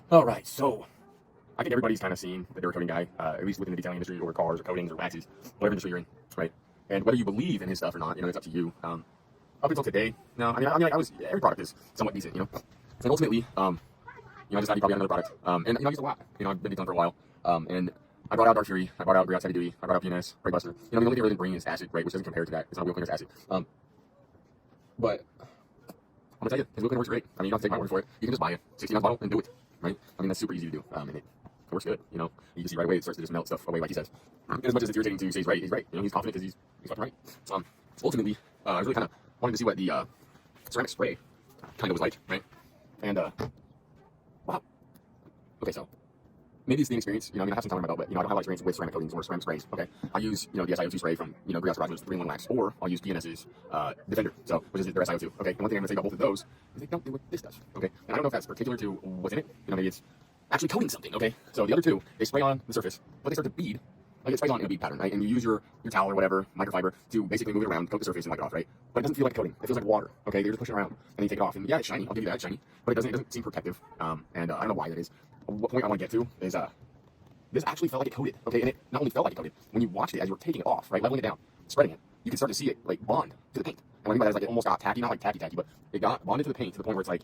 All right, so I think everybody's kind of seen the Duracoding guy, at least within the detailing industry or cars or coatings or waxes, whatever industry you're in, right? And whether you believe in his stuff or not, it's up to you. Up until today, no, I was every product is somewhat decent, And ultimately, I decided probably another product, and I used a lot. I've been detailing for a while, and I brought out Dark Fury, I brought out Griot's Heavy Duty, I brought out PNS, Brake Buster. The only thing I really didn't bring is acid, right? Which doesn't compare to that. It's not wheel cleaner's acid. But I'm gonna tell you, his wheel cleaner works great. You don't have to take my word for it. You can just buy a 16-ounce bottle and do it, right? That's super easy to do, and it works good. You can see right away it starts to just melt stuff away, like he says. And as much as it's irritating to say he's right, he's right. He's confident because he's fucking right. So ultimately, I was really kind of wanting to see what the ceramic spray kind of was like, right? And wow. Okay, so maybe it's the experience. I have some time on my belt, but I don't have a lot of experience with ceramic coatings or ceramic sprays. Okay, I use the SiO2 spray from Griot's Rogers 3-in-1 wax, or I'll use PNS's Defender, which is their SiO2. Okay, and one thing I'm gonna say about both of those is they don't do what this does. Okay, and I don't know if that's particular to what's in it. Maybe it's actually coating something. Okay, so the other two, they spray on the surface, but they start to bead. Like it sprays on in a bead pattern, right? And you use your towel or whatever, microfiber, to basically move it around, coat the surface, and wipe it off, right? But it doesn't feel like coating. It feels like water. Okay, you're just pushing it around, and then you take it off, and yeah, it's shiny. I'll give you that, it's shiny, but it doesn't seem protective. And I don't know why that is. What point I want to get to is this actually felt like it coated, okay? And it not only felt like it coated, when you watched it as you were taking it off, right, leveling it down, spreading it, you can start to see it like bond to the paint. And what I mean by that is like it almost got tacky, not like tacky, but it got bonded to the paint to the point where it's like,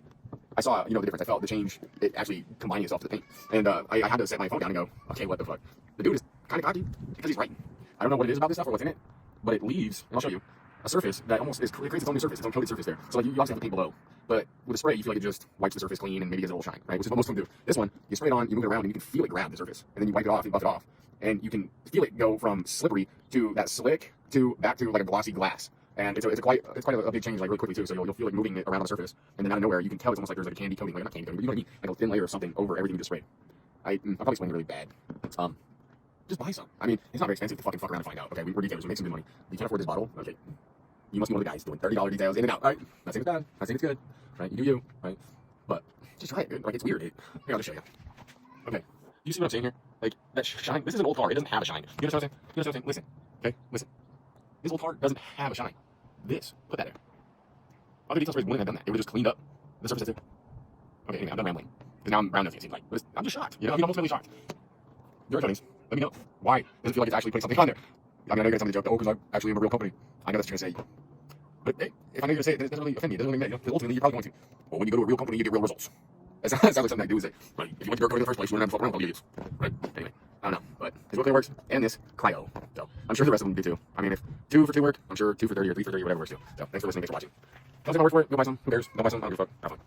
I saw, the difference. I felt the change, it actually combining itself to the paint. And I had to set my phone down and go, okay, what the fuck? The dude is kind of cocky because he's right. I don't know what it is about this stuff or what's in it, but it leaves, and I'll show you, a surface that almost it creates its own new surface, its own coated surface there. So like you obviously have the paint below, but with a spray, you feel like it just wipes the surface clean and maybe gives it a little shine, right? Which is what most of them do. This one, you spray it on, you move it around, and you can feel it grab the surface, and then you wipe it off, you buff it off, and you can feel it go from slippery to that slick to back to like a glossy glass. And it's quite a big change, like really quickly too. So you'll feel like moving it around the surface, and then out of nowhere you can tell it's almost like there's like a candy coating, like not candy coating, but you know what I mean, like a thin layer of something over everything you just sprayed. I'm probably explaining really bad. Just buy some. It's not very expensive to fucking fuck around and find out. Okay, we're retailers, we make some good money. You can't afford this bottle. Okay, you must be one of the guys doing $30 details in and out. Right? Not saying it's bad. Not saying it's good. Right? You do you. Right? But just try it, dude. Like it's weird. Here, I'll just show you. Okay. You see what I'm saying here? Like that shine. This is an old car. It doesn't have a shine. You understand what I'm saying? You understand what I'm saying? Listen. Okay. Listen. This old car doesn't have a shine. This. Put that there. Other detail sprays wouldn't have done that. It would have just cleaned up the surface too. Okay. Anyway, I'm done rambling. Because now I'm brown nosing. It seems like. But I'm just shocked. I'm ultimately shocked. Your coatings. Let me know why does it feel like it's actually putting something on there. I know you're gonna tell me the joke. Oh, because I actually am a real company. I know that's what you're gonna say. But hey, if I know you're gonna say it, then it doesn't really offend me. It doesn't really matter. Because ultimately, you're probably going to. Well, when you go to a real company, you get real results. That sounds like something I do. Is it? Right. If you went to Duracoding in the first place, you wouldn't have to fuck around with all idiots. Right. Anyway, I don't know. But his real clear works, and this cryo. So I'm sure the rest of them do too. If 2 for 2 work, I'm sure 2 for 30 or 3 for 30, whatever works too. So thanks for listening. Thanks for watching. Don't take my word for it. Go buy some. Who cares? Don't buy some. I don't give a fuck. Have fun.